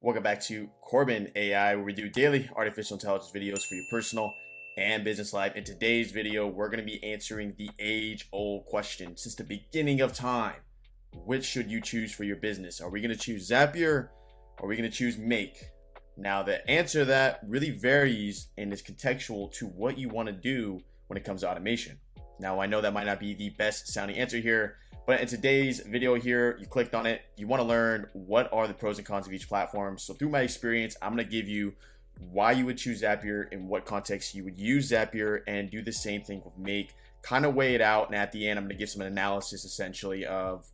Welcome back to Corbin AI, where we do daily artificial intelligence videos for your personal and business life. In today's video, we're going to be answering the age-old question since the beginning of time. Which should you choose for your business? Are we going to choose Zapier or are we going to choose Make? Now, the answer to that really varies and is contextual to what you want to do when it comes to automation. Now, I know that might not be the best sounding answer here, but in today's video here, you clicked on it, you want to learn what are the pros and cons of each platform. So through my experience, I'm going to give you why you would choose Zapier, in what context you would use Zapier, and do the same thing with Make. Kind of weigh it out, and at the end, I'm going to give some analysis essentially of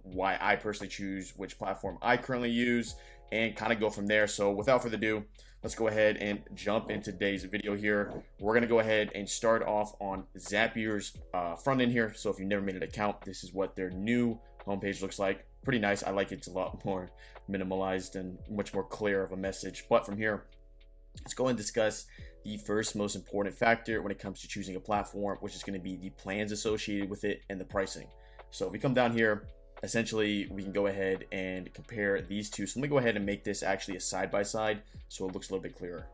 why I personally choose which platform I currently use, and kind of go from there. So without further ado, let's go ahead and jump into today's video here. We're going to go ahead and start off on Zapier's front end here. So if you've never made an account, this is what their new homepage looks like. Pretty nice. I like it. It's a lot more minimalized and much more clear of a message. But from here, let's go and discuss the first most important factor when it comes to choosing a platform, which is going to be the plans associated with it and the pricing. So if we come down here, essentially we can go ahead and compare these two. So let me go ahead and make this actually a side-by-side so it looks a little bit clearer.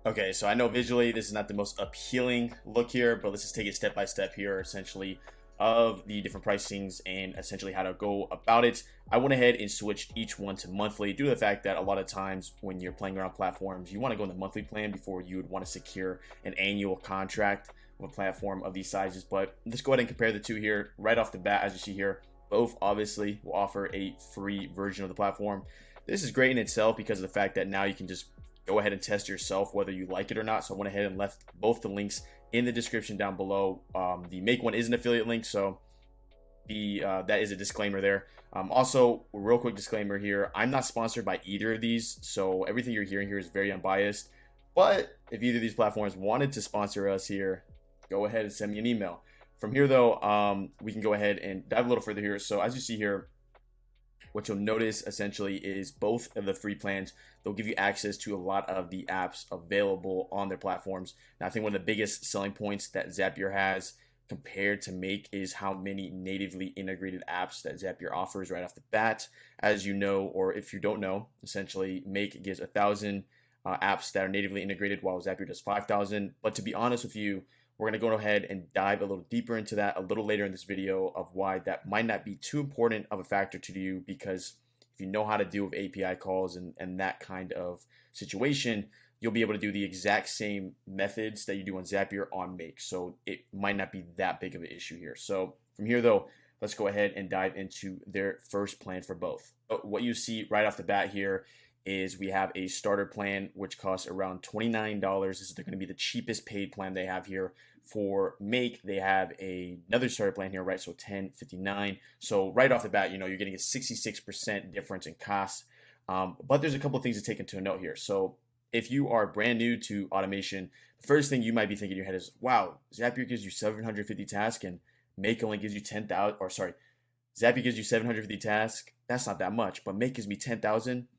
Okay, so I know visually this is not the most appealing look here, but let's just take it step by step here, essentially, of the different pricings and essentially how to go about it. I went ahead and switched each one to monthly due to the fact that a lot of times when you're playing around platforms, you want to go in the monthly plan before you would want to secure an annual contract with a platform of these sizes. But let's go ahead and compare the two here right off the bat. As you see here, both obviously will offer a free version of the platform. This is great in itself because of the fact that now you can just go ahead and test yourself whether you like it or not. So I went ahead and left both the links in the description down below. The Make one is an affiliate link, so that is a disclaimer there. Also, a real quick disclaimer here, I'm not sponsored by either of these, so everything you're hearing here is very unbiased. But if either of these platforms wanted to sponsor us here, go ahead and send me an email. From here though, we can go ahead and dive a little further here. So as you see here, what you'll notice essentially is both of the free plans, they'll give you access to a lot of the apps available on their platforms. Now, I think one of the biggest selling points that Zapier has compared to Make is how many natively integrated apps that Zapier offers right off the bat. As you know, or if you don't know, essentially Make gives 1,000 apps that are natively integrated, while Zapier does 5,000. But to be honest with you, we're going to go ahead and dive a little deeper into that a little later in this video of why that might not be too important of a factor to you, because if you know how to deal with API calls and that kind of situation, you'll be able to do the exact same methods that you do on Zapier on Make. So it might not be that big of an issue here. So from here though, let's go ahead and dive into their first plan for both. What you see right off the bat here is we have a starter plan which costs around $29. This is going to be the cheapest paid plan they have here. For Make, they have another starter plan here, right? So $10.59. So right off the bat, you're getting a 66% difference in cost. But there's a couple of things to take into note here. So if you are brand new to automation, the first thing you might be thinking in your head is, wow, Zapier gives you 750 tasks and Make only gives you 10,000, or sorry, Zapier gives you 750 tasks. That's not that much, but Make gives me 10,000.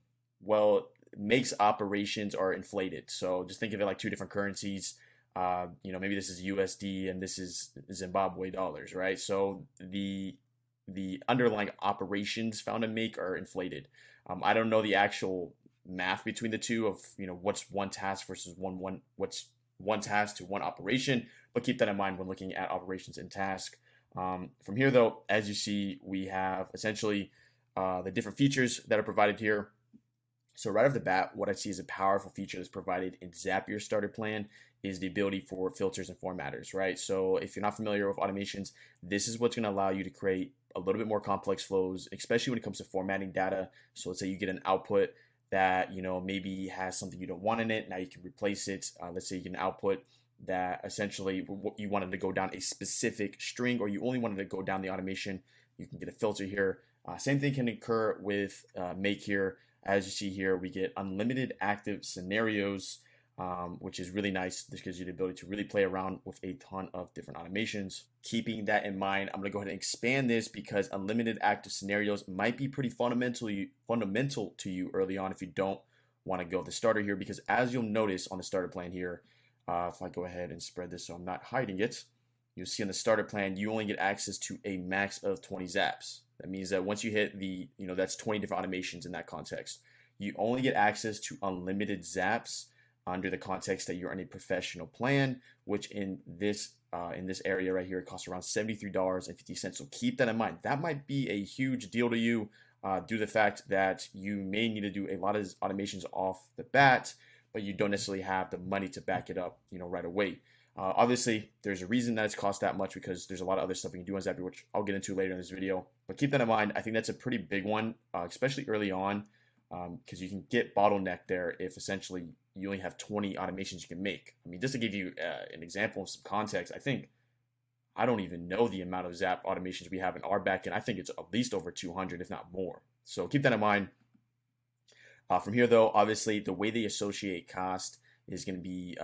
Well, Make's operations are inflated. So just think of it like two different currencies. Maybe this is USD and this is Zimbabwe dollars, right? So the underlying operations found in Make are inflated. I don't know the actual math between the two of what's one task versus what's one task to one operation, but keep that in mind when looking at operations and task. From here though, as you see, we have essentially the different features that are provided here. So right off the bat, what I see as a powerful feature that's provided in Zapier starter plan is the ability for filters and formatters, right? So if you're not familiar with automations, this is what's going to allow you to create a little bit more complex flows, especially when it comes to formatting data. So let's say you get an output that, maybe has something you don't want in it. Now you can replace it. Let's say you get an output that essentially you wanted to go down a specific string, or you only wanted to go down the automation. You can get a filter here. Same thing can occur with Make here. As you see here, we get unlimited active scenarios, which is really nice. This gives you the ability to really play around with a ton of different automations. Keeping that in mind, I'm going to go ahead and expand this because unlimited active scenarios might be pretty fundamental to you early on if you don't want to go the starter here, because as you'll notice on the starter plan here, if I go ahead and spread this so I'm not hiding it, you'll see on the starter plan, you only get access to a max of 20 zaps. That means that once you hit that's 20 different automations in that context. You only get access to unlimited zaps under the context that you're on a professional plan, which in this area right here, it costs around $73.50. So keep that in mind. That might be a huge deal to you due to the fact that you may need to do a lot of automations off the bat, but you don't necessarily have the money to back it up, right away. Obviously, there's a reason that it's cost that much because there's a lot of other stuff you can do on Zapier, which I'll get into later in this video. But keep that in mind. I think that's a pretty big one, especially early on, because you can get bottlenecked there if essentially you only have 20 automations you can make. I mean, just to give you an example of some context, I don't even know the amount of Zap automations we have in our backend. I think it's at least over 200, if not more. So keep that in mind. From here, though, obviously, the way they associate cost is going to be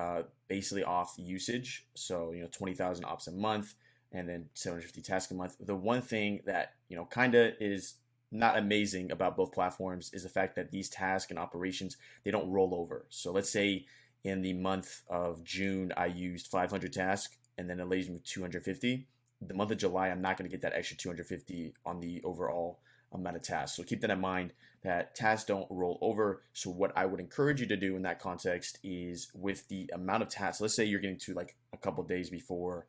basically off usage. So, 20,000 ops a month and then 750 tasks a month. The one thing that, kind of is not amazing about both platforms is the fact that these tasks and operations, they don't roll over. So let's say in the month of June, I used 500 tasks and then it leaves me with 250. The month of July, I'm not going to get that extra 250 on the overall amount of tasks. So keep that in mind that tasks don't roll over. So what I would encourage you to do in that context is with the amount of tasks, let's say you're getting to like a couple days before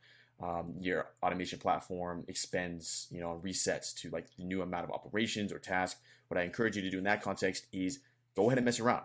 your automation platform expends, resets to like the new amount of operations or tasks. What I encourage you to do in that context is go ahead and mess around,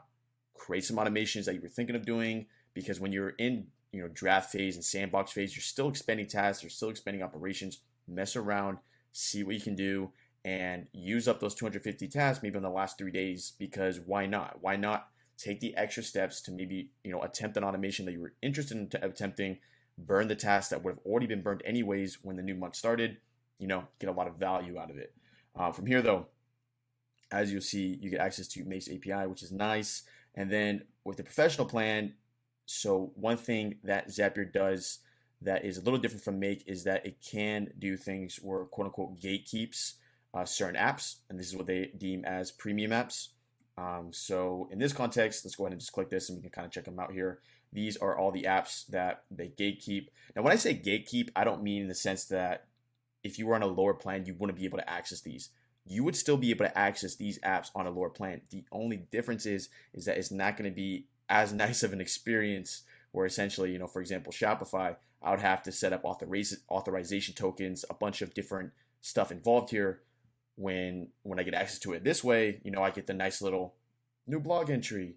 create some automations that you were thinking of doing, because when you're in, draft phase and sandbox phase, you're still expending tasks, you're still expending operations. Mess around, see what you can do, and use up those 250 tasks maybe in the last 3 days, because why not? Why not take the extra steps to maybe, attempt an automation that you were interested in attempting, burn the tasks that would have already been burned anyways when the new month started, get a lot of value out of it. From here, though, as you'll see, you get access to Mace API, which is nice. And then with the professional plan, so one thing that Zapier does that is a little different from Make is that it can do things where quote unquote gatekeeps certain apps, and this is what they deem as premium apps. So in this context, let's go ahead and just click this and we can kind of check them out here. These are all the apps that they gatekeep. Now, when I say gatekeep, I don't mean in the sense that if you were on a lower plan, you wouldn't be able to access these. You would still be able to access these apps on a lower plan. The only difference is that it's not going to be as nice of an experience where essentially, for example, Shopify, I would have to set up authorization tokens, a bunch of different stuff involved here. When I get access to it this way, I get the nice little new blog entry,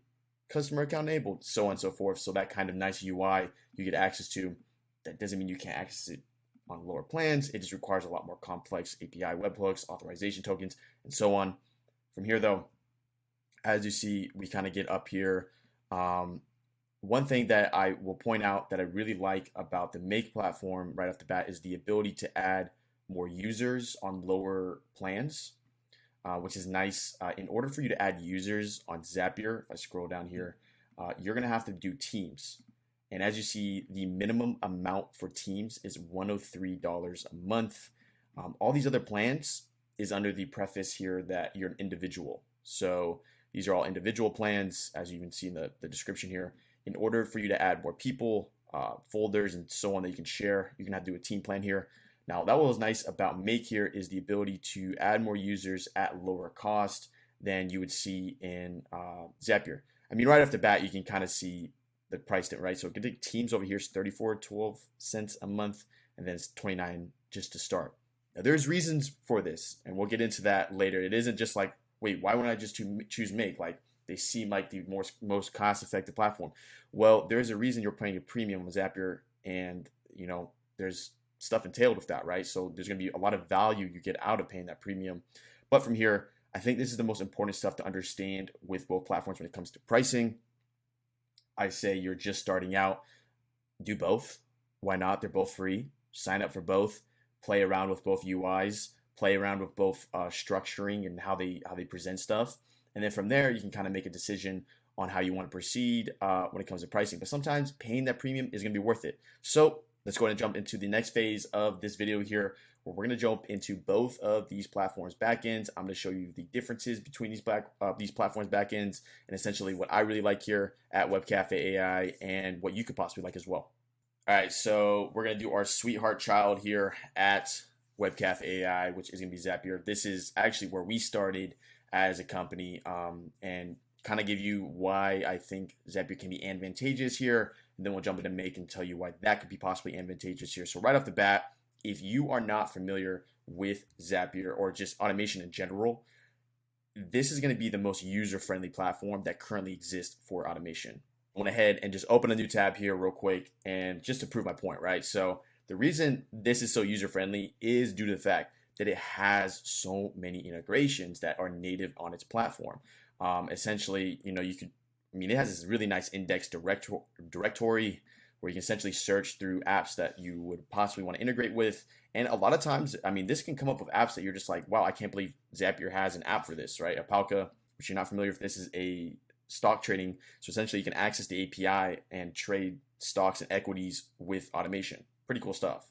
customer account enabled, so on and so forth. So that kind of nice UI you get access to. That doesn't mean you can't access it on lower plans. It just requires a lot more complex API webhooks, authorization tokens, and so on. From here, though, as you see, we kind of get up here. One thing that I will point out that I really like about the Make platform right off the bat is the ability to add more users on lower plans, which is nice. In order for you to add users on Zapier, if I scroll down here, you're going to have to do teams. And as you see, the minimum amount for teams is $103 a month. All these other plans is under the preface here that you're an individual. So these are all individual plans, as you can see in the description here. In order for you to add more people, folders, and so on that you can share, you're going to have to do a team plan here. Now, that what was nice about Make here is the ability to add more users at lower cost than you would see in Zapier. I mean, right off the bat, you can kind of see the price, right? So the teams over here is $34.12 a month, and then it's $29 just to start. Now, there's reasons for this, and we'll get into that later. It isn't just like, wait, why wouldn't I just choose Make? Like, they seem like the most cost-effective platform. Well, there's a reason you're paying a premium on Zapier, and there's stuff entailed with that, right? So there's going to be a lot of value you get out of paying that premium. But from here, I think this is the most important stuff to understand with both platforms when it comes to pricing. I say you're just starting out, do both. Why not? They're both free. Sign up for both. Play around with both UIs. Play around with both structuring and how they present stuff. And then from there, you can kind of make a decision on how you want to proceed when it comes to pricing. But sometimes paying that premium is going to be worth it. So let's go ahead and jump into the next phase of this video here, where we're going to jump into both of these platforms' backends. I'm going to show you the differences between these platforms' backends, and essentially what I really like here at WebCafe AI and what you could possibly like as well. All right, so we're going to do our sweetheart child here at WebCafe AI, which is going to be Zapier. This is actually where we started as a company, and kind of give you why I think Zapier can be advantageous here, and then we'll jump into Make and tell you why that could be possibly advantageous here. So right off the bat, if you are not familiar with Zapier or just automation in general, this is going to be the most user-friendly platform that currently exists for automation. I went ahead and just open a new tab here real quick, and just to prove my point, right? So the reason this is so user-friendly is due to the fact that it has so many integrations that are native on its platform. Essentially, it has this really nice index directory where you can essentially search through apps that you would possibly want to integrate with. And a lot of times, this can come up with apps that you're just like, wow, I can't believe Zapier has an app for this, right? Apalka, which you're not familiar with, this is a stock trading. So essentially you can access the API and trade stocks and equities with automation. Pretty cool stuff.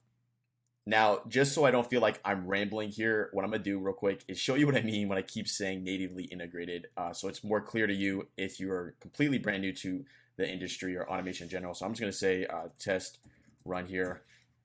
Now, just so I don't feel like I'm rambling here, what I'm going to do real quick is show you what I mean when I keep saying natively integrated. So it's more clear to you if you're completely brand new to the industry or automation in general. So I'm just going to say test run here.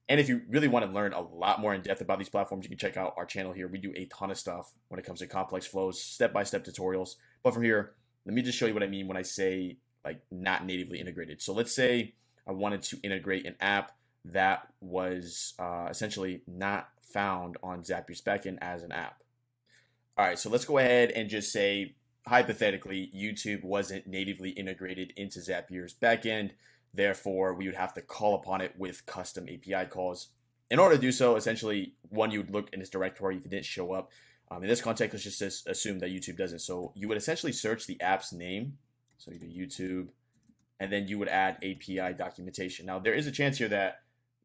And if you really want to learn a lot more in depth about these platforms, you can check out our channel here. We do a ton of stuff when it comes to complex flows, step-by-step tutorials. But from here, let me just show you what I mean when I say like not natively integrated. So let's say I wanted to integrate an app that was essentially not found on Zapier's backend as an app. All right, so let's go ahead and just say, hypothetically, YouTube wasn't natively integrated into Zapier's backend. Therefore, we would have to call upon it with custom API calls. In order to do so, essentially, one, you would look in this directory if it didn't show up. In this context, let's just assume that YouTube doesn't. So you would essentially search the app's name. So you do YouTube, and then you would add API documentation. Now, there is a chance here that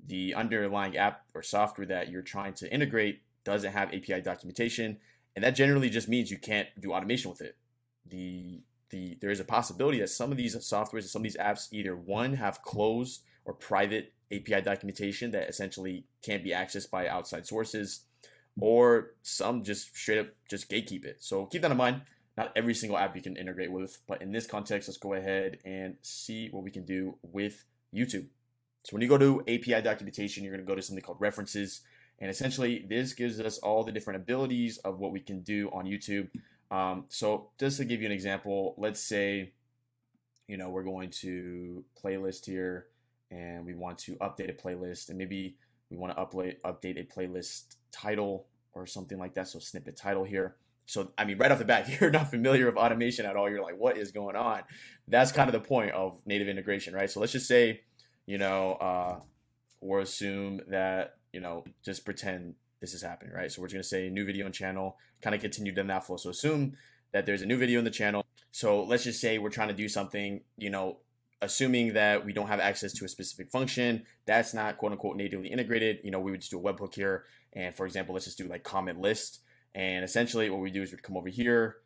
the underlying app or software that you're trying to integrate doesn't have API documentation, and that generally just means you can't do automation with it. There is a possibility that some of these softwares and some of these apps either one have closed or private API documentation that essentially can't be accessed by outside sources, or some just straight up just gatekeep it. So keep that in mind. Not every single app you can integrate with, but in this context, let's go ahead and see what we can do with YouTube. So when you go to API documentation, you're going to go to something called references. And essentially, this gives us all the different abilities of what we can do on YouTube. So just to give you an example, let's say, we're going to playlist here and we want to update a playlist, and maybe we want to update a playlist title or something like that. So snippet title here. So, right off the bat, if you're not familiar with automation at all, you're like, what is going on? That's kind of the point of native integration, right? So let's just say, or assume that, just pretend this is happening, right? So we're just going to say new video and channel, kind of continue down that flow. So assume that there's a new video in the channel. So let's just say we're trying to do something, assuming that we don't have access to a specific function that's not quote unquote natively integrated, we would just do a webhook here. And for example, let's just do like comment list. And essentially what we do is we'd come over here,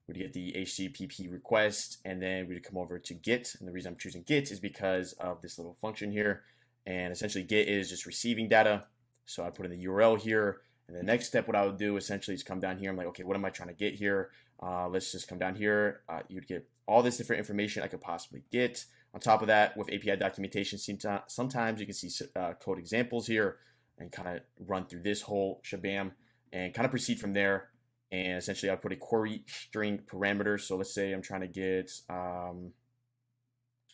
we'd get the HTTP request, and then we'd come over to get. And the reason I'm choosing get is because of this little function here. And essentially get is just receiving data. So I put in the URL here. And the next step, what I would do essentially is come down here. I'm like, okay, what am I trying to get here? Let's just come down here. You'd get all this different information I could possibly get. On top of that, with API documentation, sometimes you can see code examples here and kind of run through this whole shabam and kind of proceed from there. And essentially, I'll put a query string parameter. So let's say I'm trying to get,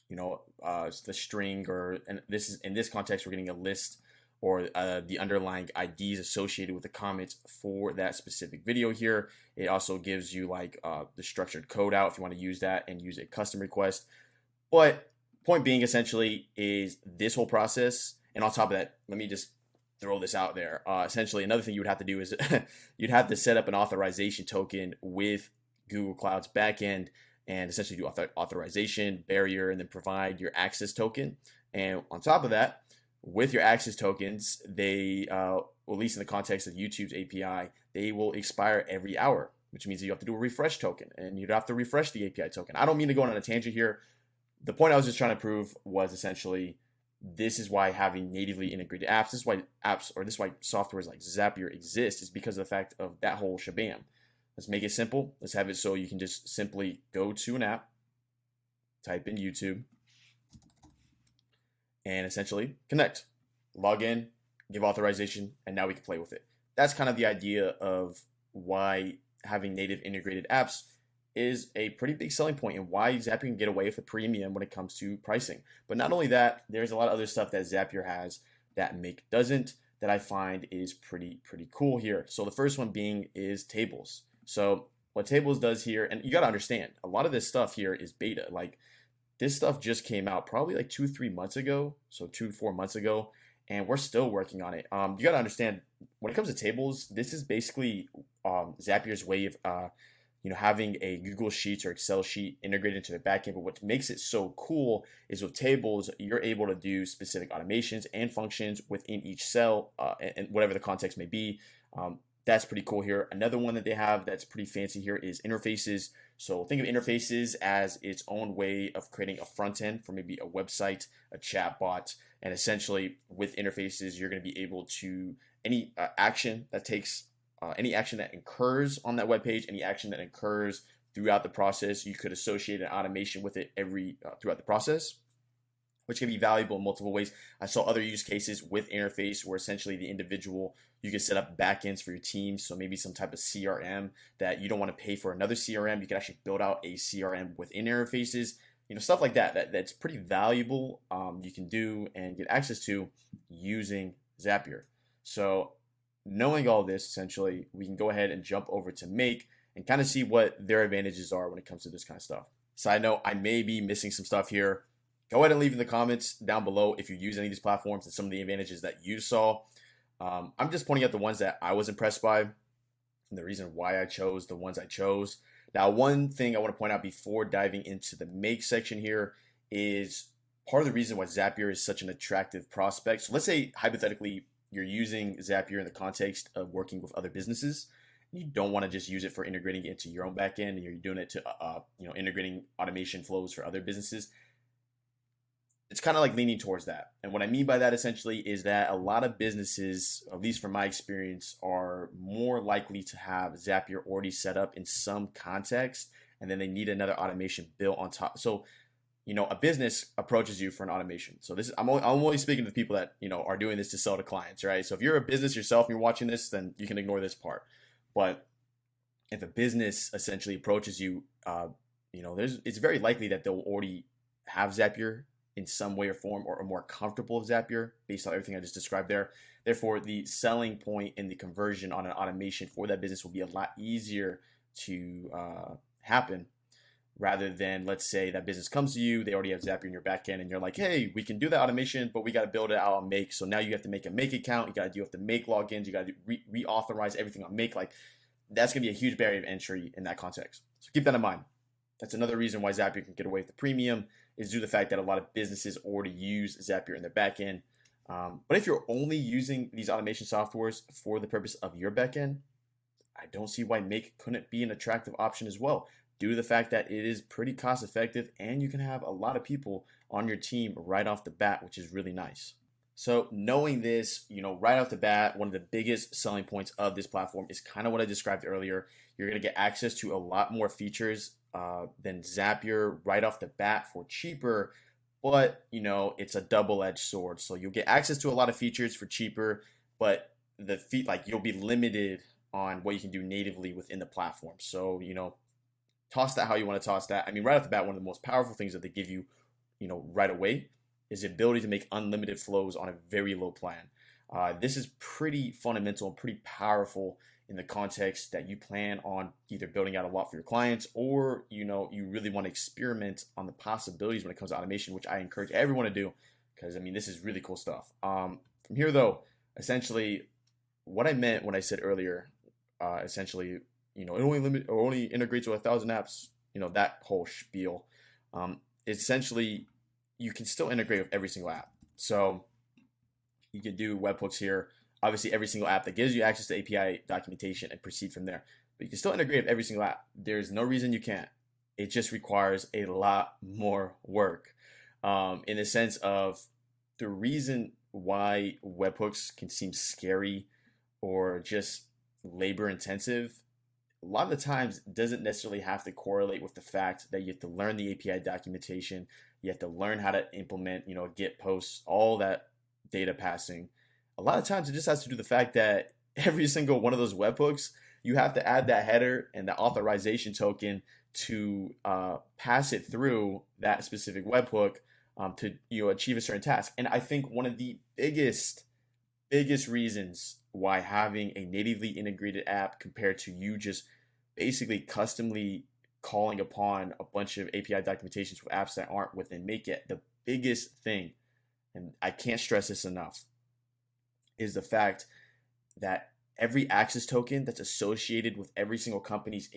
the string, or and this is in this context, we're getting a list or the underlying IDs associated with the comments for that specific video here. It also gives you like the structured code out if you want to use that and use a custom request. But point being, essentially, is this whole process. And on top of that, let me just throw this out there. Essentially, another thing you would have to do is you'd have to set up an authorization token with Google Cloud's backend and essentially do authorization, barrier, and then provide your access token. And on top of that, with your access tokens, they, at least in the context of YouTube's API, they will expire every hour, which means you have to do a refresh token, and you'd have to refresh the API token. I don't mean to go on a tangent here. The point I was just trying to prove was essentially, this is why having natively integrated apps, this is why softwares like Zapier exist, is because of the fact of that whole shabam. Let's make it simple. Let's have it so you can just simply go to an app, type in YouTube, and essentially connect, log in, give authorization, and now we can play with it. That's kind of the idea of why having native integrated apps is a pretty big selling point and why Zapier can get away with a premium when it comes to pricing. But not only that, there's a lot of other stuff that Zapier has that Make doesn't, that I find is pretty cool here. So the first one being is tables. So what tables does here, and you got to understand, a lot of this stuff here is beta. Like this stuff just came out probably like 2-3 months ago, so 2-4 months ago, and we're still working on it. You got to understand, when it comes to tables, this is basically Zapier's way of having a Google Sheets or Excel sheet integrated into the backend. But what makes it so cool is with tables, you're able to do specific automations and functions within each cell, and whatever the context may be. That's pretty cool here. Another one that they have that's pretty fancy here is interfaces. So think of interfaces as its own way of creating a front end for maybe a website, a chat bot, and essentially with interfaces, you're going to be able to any action that takes any action that occurs on that web page, any action that occurs throughout the process, you could associate an automation with it throughout the process, which can be valuable in multiple ways. I saw other use cases with interface where essentially the individual, you can set up backends for your team. So maybe some type of CRM that you don't want to pay for another CRM. You can actually build out a CRM within interfaces, stuff like that's pretty valuable. You can do and get access to using Zapier. So knowing all this, essentially, we can go ahead and jump over to Make and kind of see what their advantages are when it comes to this kind of stuff. Side note, I may be missing some stuff here. Go ahead and leave in the comments down below if you use any of these platforms and some of the advantages that you saw. I'm just pointing out the ones that I was impressed by and the reason why I chose the ones I chose. Now, one thing I want to point out before diving into the Make section here is part of the reason why Zapier is such an attractive prospect. So let's say hypothetically you're using Zapier in the context of working with other businesses. You don't want to just use it for integrating it into your own backend, and you're doing it to integrating automation flows for other businesses. It's kind of like leaning towards that. And what I mean by that essentially is that a lot of businesses, at least from my experience, are more likely to have Zapier already set up in some context, and then they need another automation built on top. So a business approaches you for an automation. So I'm only speaking to the people that, are doing this to sell to clients, right? So if you're a business yourself and you're watching this, then you can ignore this part. But if a business essentially approaches you, it's very likely that they'll already have Zapier in some way or form, or are more comfortable with Zapier based on everything I just described there. Therefore, the selling point and the conversion on an automation for that business will be a lot easier to happen, rather than, let's say that business comes to you, they already have Zapier in your backend, and you're like, hey, we can do that automation, but we got to build it out on Make. So now you have to make a Make account, you have to make logins, you got to reauthorize everything on Make. Like, that's going to be a huge barrier of entry in that context. So keep that in mind. That's another reason why Zapier can get away with the premium, is due to the fact that a lot of businesses already use Zapier in their backend. But if you're only using these automation softwares for the purpose of your backend, I don't see why Make couldn't be an attractive option as well, due to the fact that it is pretty cost effective and you can have a lot of people on your team right off the bat, which is really nice. So knowing this, right off the bat, one of the biggest selling points of this platform is kind of what I described earlier. You're going to get access to a lot more features than Zapier right off the bat for cheaper, but it's a double-edged sword. So you'll get access to a lot of features for cheaper, but you'll be limited on what you can do natively within the platform. So toss that how you want to toss that. I mean, right off the bat, one of the most powerful things that they give you, right away, is the ability to make unlimited flows on a very low plan. This is pretty fundamental and pretty powerful in the context that you plan on either building out a lot for your clients, or you really want to experiment on the possibilities when it comes to automation, which I encourage everyone to do, because this is really cool stuff. From here though, essentially what I meant when I said earlier, essentially, it only integrates with 1,000 apps, that whole spiel. Essentially, you can still integrate with every single app. So you can do webhooks here. Obviously, every single app that gives you access to API documentation, and proceed from there. But you can still integrate with every single app. There's no reason you can't. It just requires a lot more work. In the sense of the reason why webhooks can seem scary or just labor intensive, a lot of the times doesn't necessarily have to correlate with the fact that you have to learn the API documentation, you have to learn how to implement, Git posts, all that data passing. A lot of times it just has to do with the fact that every single one of those webhooks, you have to add that header and the authorization token to pass it through that specific webhook to achieve a certain task. And I think one of the biggest reasons why having a natively integrated app compared to you just basically customly calling upon a bunch of API documentations with apps that aren't within Make It, the biggest thing, and I can't stress this enough, is the fact that every access token that's associated with every single company's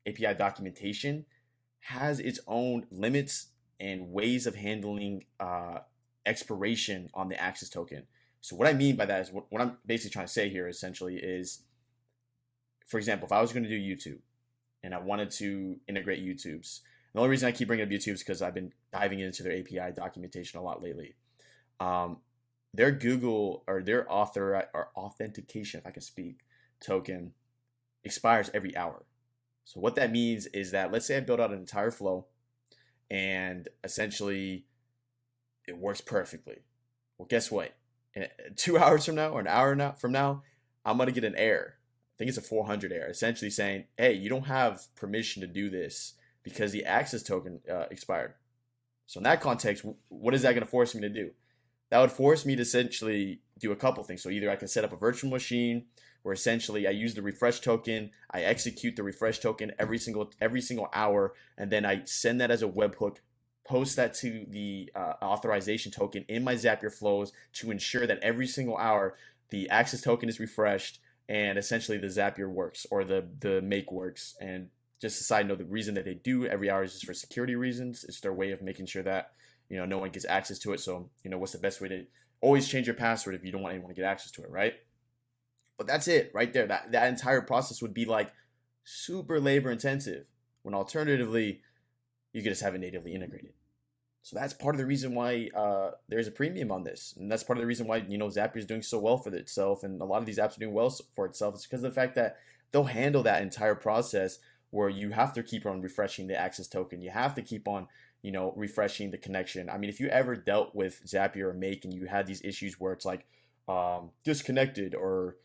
API documentation has its own limits and ways of handling expiration on the access token. So what I mean by that is what I'm basically trying to say here essentially is, for example, if I was going to do YouTube and I wanted to integrate YouTube's, the only reason I keep bringing up YouTube is because I've been diving into their API documentation a lot lately. Their Google or their authentication, if I can speak, token expires every hour. So what that means is that, let's say I build out an entire flow and essentially it works perfectly. Well, guess what? 2 hours from now or an hour from now, I'm going to get an error. I think it's a 400 error, essentially saying, hey, you don't have permission to do this because the access token expired. So in that context, what is that going to force me to do? That would force me to essentially do a couple things. So either I can set up a virtual machine where essentially I use the refresh token, I execute the refresh token every single hour, and then I send that as a webhook, post that to the authorization token in my Zapier flows to ensure that every single hour the access token is refreshed and essentially the Zapier works or the make works. And just a side note, the reason that they do every hour is just for security reasons. It's their way of making sure that no one gets access to it. So what's the best way to always change your password if you don't want anyone to get access to it, right? But that's it right there. That entire process would be like super labor intensive, when alternatively you could just have it natively integrated. So that's part of the reason why there's a premium on this, and that's part of the reason why Zapier is doing so well for itself, and a lot of these apps are doing well for itself. It's because of the fact that they'll handle that entire process where you have to keep on refreshing the access token, you have to keep on refreshing the connection. I mean, if you ever dealt with Zapier or Make and you had these issues where it's like disconnected or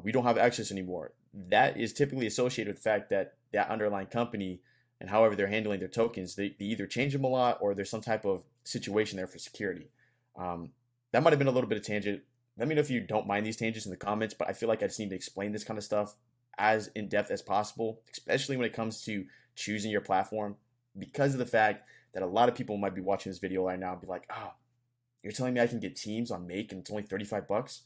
we don't have access anymore, that is typically associated with the fact that that underlying company and however they're handling their tokens, they either change them a lot or there's some type of situation there for security. That might have been a little bit of tangent. Let me know if you don't mind these tangents in the comments, but I feel like I just need to explain this kind of stuff as in depth as possible, especially when it comes to choosing your platform, because of the fact that a lot of people might be watching this video right now and be like, you're telling me I can get Teams on Make and it's only $35? Of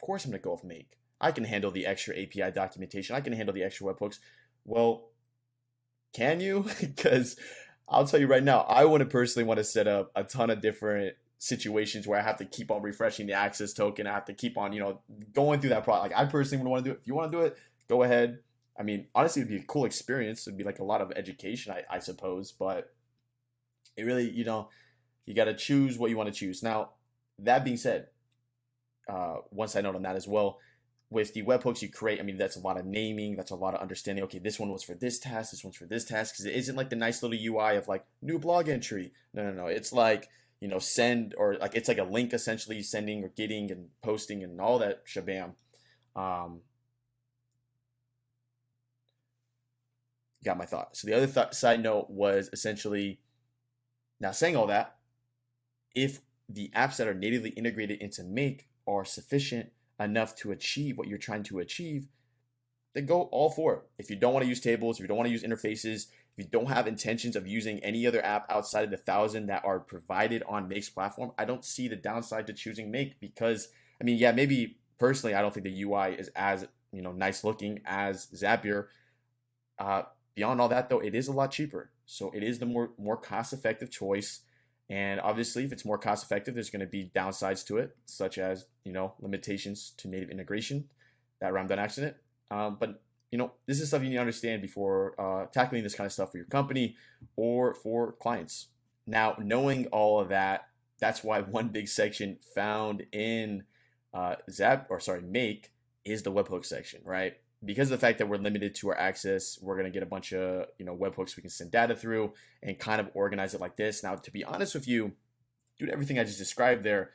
course I'm going to go with Make. I can handle the extra API documentation. I can handle the extra webhooks. Well, can you? Because I'll tell you right now, I wouldn't personally want to set up a ton of different situations where I have to keep on refreshing the access token. I have to keep on, going through that process. Like, I personally would want to do it. If you want to do it, go ahead. I mean, honestly, it'd be a cool experience. It'd be like a lot of education, I suppose. But it really, you got to choose what you want to choose. Now, that being said, one side note on that as well, with the webhooks you create, I mean, that's a lot of naming, that's a lot of understanding. Okay, this one was for this task, this one's for this task, because it isn't like the nice little UI of like new blog entry. No. It's like, send, or like it's like a link essentially, sending or getting and posting and all that shabam. Got my thought. So the other side note was essentially, now saying all that, if the apps that are natively integrated into Make are sufficient enough to achieve what you're trying to achieve, then go all for it. If you don't want to use tables, if you don't want to use interfaces, if you don't have intentions of using any other app outside of the 1,000 that are provided on Make's platform, I don't see the downside to choosing Make, because, I mean, yeah, maybe personally, I don't think the UI is as, nice looking as Zapier. Beyond all that, though, it is a lot cheaper. So it is the more cost-effective choice. And obviously, if it's more cost effective, there's going to be downsides to it, such as, limitations to native integration. That rhymed on accident. But, this is stuff you need to understand before tackling this kind of stuff for your company or for clients. Now, knowing all of that, that's why one big section found in Make is the webhook section, right? Because of the fact that we're limited to our access, we're going to get a bunch of, webhooks we can send data through and kind of organize it like this. Now, to be honest with you, due to everything I just described there,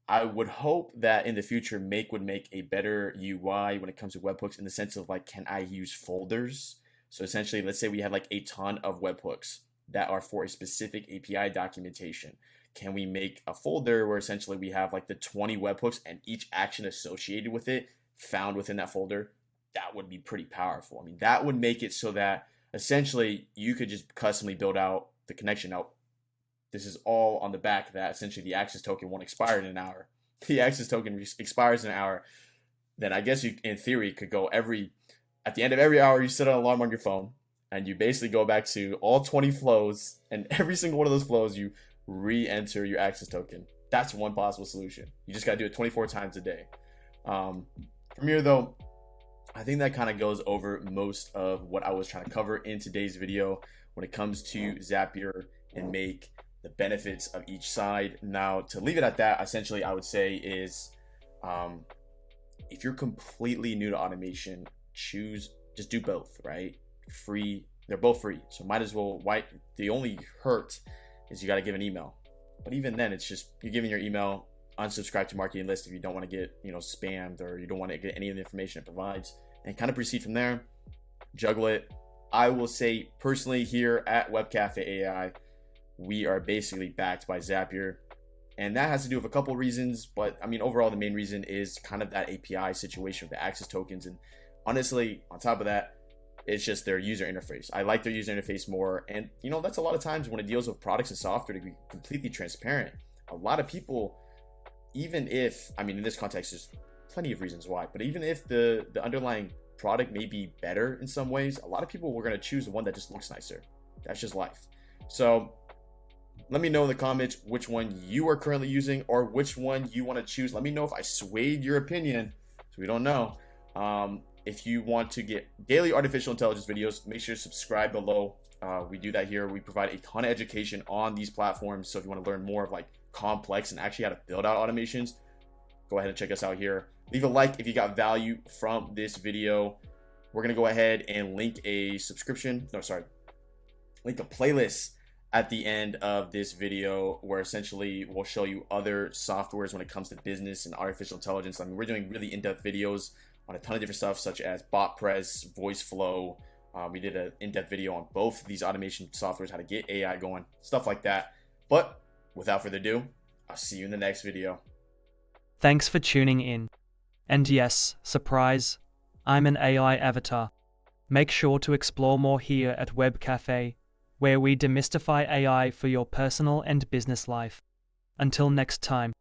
I would hope that in the future, Make would make a better UI when it comes to webhooks, in the sense of like, can I use folders? So essentially, let's say we have like a ton of webhooks that are for a specific API documentation. Can we make a folder where essentially we have like the 20 webhooks and each action associated with it found within that folder? That would be pretty powerful. I mean, that would make it so that essentially you could just customly build out the connection. Now, this is all on the back of that. Essentially, the access token won't expire in an hour. The access token expires in an hour. Then I guess you, in theory, could go at the end of every hour, you set an alarm on your phone and you basically go back to all 20 flows, and every single one of those flows, you re-enter your access token. That's one possible solution. You just got to do it 24 times a day. From here, though, I think that kind of goes over most of what I was trying to cover in today's video when it comes to Zapier and Make, the benefits of each side. Now, to leave it at that, essentially, I would say is if you're completely new to automation, just do both, right? Free, they're both free. So might as well, the only hurt is you got to give an email. But even then, it's just you're giving your email, unsubscribe to marketing list if you don't want to get, spammed, or you don't want to get any of the information it provides, and kind of proceed from there. Juggle it. I will say personally here at Web Cafe AI, we are basically backed by Zapier. And that has to do with a couple of reasons, but I mean, overall, the main reason is kind of that API situation with the access tokens. And honestly, on top of that, it's just their user interface. I like their user interface more. And, that's a lot of times when it deals with products and software, to be completely transparent. A lot of people, even if, in this context, there's plenty of reasons why, but even if the underlying product may be better in some ways, a lot of people were going to choose the one that just looks nicer. That's just life. So let me know in the comments which one you are currently using or which one you want to choose. Let me know if I swayed your opinion, so we don't know. If you want to get daily artificial intelligence videos, make sure to subscribe below. We do that here. We provide a ton of education on these platforms. So if you want to learn more of like complex and actually how to build out automations, go ahead and check us out here. Leave a like if you got value from this video. We're going to go ahead and link a playlist at the end of this video where essentially we'll show you other softwares when it comes to business and artificial intelligence. We're doing really in-depth videos on a ton of different stuff such as bot press, voice flow. We did an in-depth video on both of these automation softwares, how to get AI going, stuff like that. But without further ado, I'll see you in the next video. Thanks for tuning in. And yes, surprise, I'm an AI avatar. Make sure to explore more here at Web Cafe, where we demystify AI for your personal and business life. Until next time.